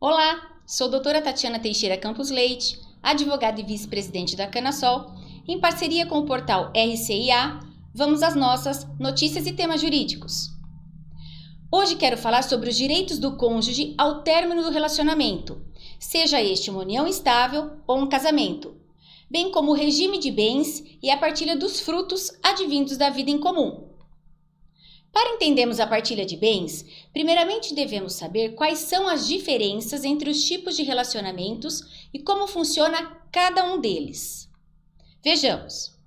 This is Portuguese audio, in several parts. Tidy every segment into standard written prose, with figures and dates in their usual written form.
Olá, sou a doutora Tatiana Teixeira Campos Leite, advogada e vice-presidente da Canasol. Em parceria com o portal RCIA, vamos às nossas notícias e temas jurídicos. Hoje quero falar sobre os direitos do cônjuge ao término do relacionamento, seja este uma união estável ou um casamento, bem como o regime de bens e a partilha dos frutos advindos da vida em comum. Para entendermos a partilha de bens, primeiramente devemos saber quais são as diferenças entre os tipos de relacionamentos e como funciona cada um deles. Vejamos.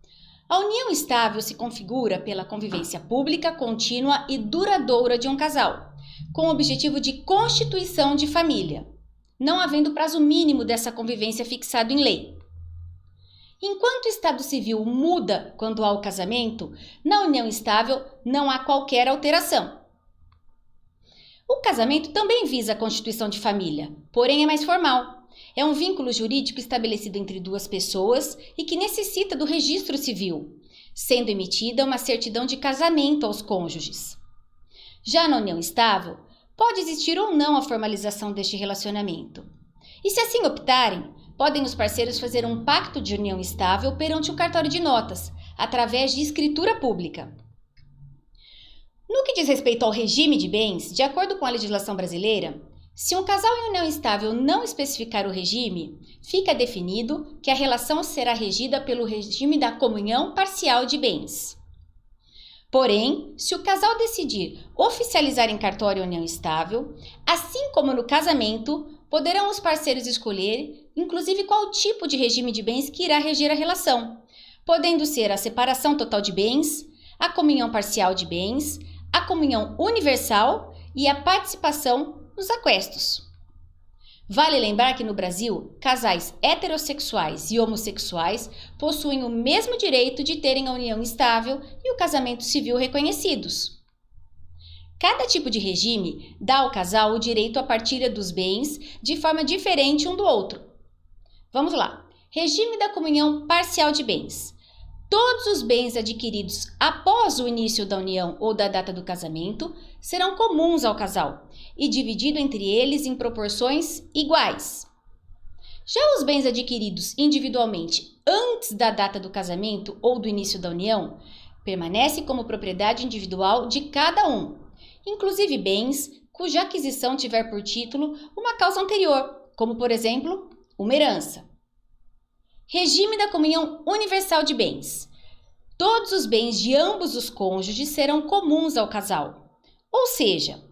A união estável se configura pela convivência pública, contínua e duradoura de um casal, com o objetivo de constituição de família, não havendo prazo mínimo dessa convivência fixado em lei. Enquanto o estado civil muda quando há o casamento, na união estável não há qualquer alteração. O casamento também visa a constituição de família, porém é mais formal. É um vínculo jurídico estabelecido entre duas pessoas e que necessita do registro civil, sendo emitida uma certidão de casamento aos cônjuges. Já na união estável, pode existir ou não a formalização deste relacionamento. E se assim optarem, podem os parceiros fazer um pacto de união estável perante o cartório de notas, através de escritura pública. No que diz respeito ao regime de bens, de acordo com a legislação brasileira, se um casal em união estável não especificar o regime, fica definido que a relação será regida pelo regime da comunhão parcial de bens. Porém, se o casal decidir oficializar em cartório a união estável, assim como no casamento, poderão os parceiros escolher, inclusive, qual tipo de regime de bens que irá reger a relação, podendo ser a separação total de bens, a comunhão parcial de bens, a comunhão universal e a participação nos aquestos. Vale lembrar que no Brasil, casais heterossexuais e homossexuais possuem o mesmo direito de terem a união estável e o casamento civil reconhecidos. Cada tipo de regime dá ao casal o direito à partilha dos bens de forma diferente um do outro. Vamos lá. Regime da comunhão parcial de bens. Todos os bens adquiridos após o início da união ou da data do casamento serão comuns ao casal e dividido entre eles em proporções iguais. Já os bens adquiridos individualmente antes da data do casamento ou do início da união permanecem como propriedade individual de cada um, inclusive bens cuja aquisição tiver por título uma causa anterior, como, por exemplo, uma herança. Regime da comunhão universal de bens. Todos os bens de ambos os cônjuges serão comuns ao casal, ou seja,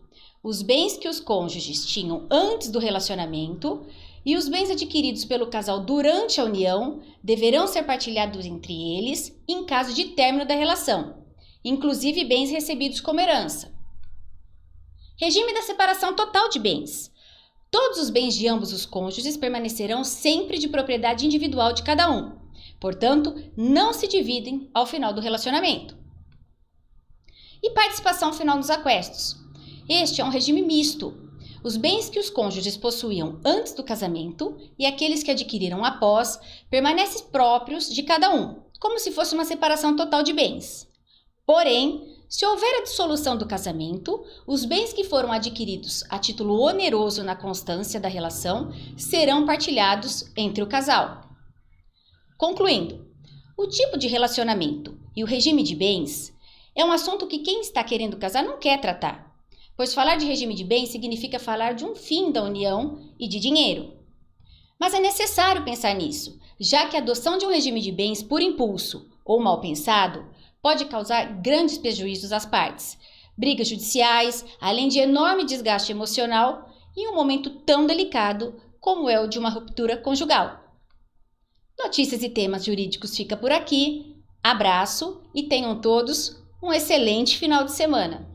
os bens que os cônjuges tinham antes do relacionamento e os bens adquiridos pelo casal durante a união deverão ser partilhados entre eles em caso de término da relação, inclusive bens recebidos como herança. Regime da separação total de bens. Todos os bens de ambos os cônjuges permanecerão sempre de propriedade individual de cada um. Portanto, não se dividem ao final do relacionamento. E participação final nos aquestos. Este é um regime misto. Os bens que os cônjuges possuíam antes do casamento e aqueles que adquiriram após permanecem próprios de cada um, como se fosse uma separação total de bens. Porém, se houver a dissolução do casamento, os bens que foram adquiridos a título oneroso na constância da relação serão partilhados entre o casal. Concluindo, o tipo de relacionamento e o regime de bens é um assunto que quem está querendo casar não quer tratar, pois falar de regime de bens significa falar de um fim da união e de dinheiro. Mas é necessário pensar nisso, já que a adoção de um regime de bens por impulso ou mal pensado pode causar grandes prejuízos às partes, brigas judiciais, além de enorme desgaste emocional em um momento tão delicado como é o de uma ruptura conjugal. Notícias e temas jurídicos fica por aqui. Abraço e tenham todos um excelente final de semana.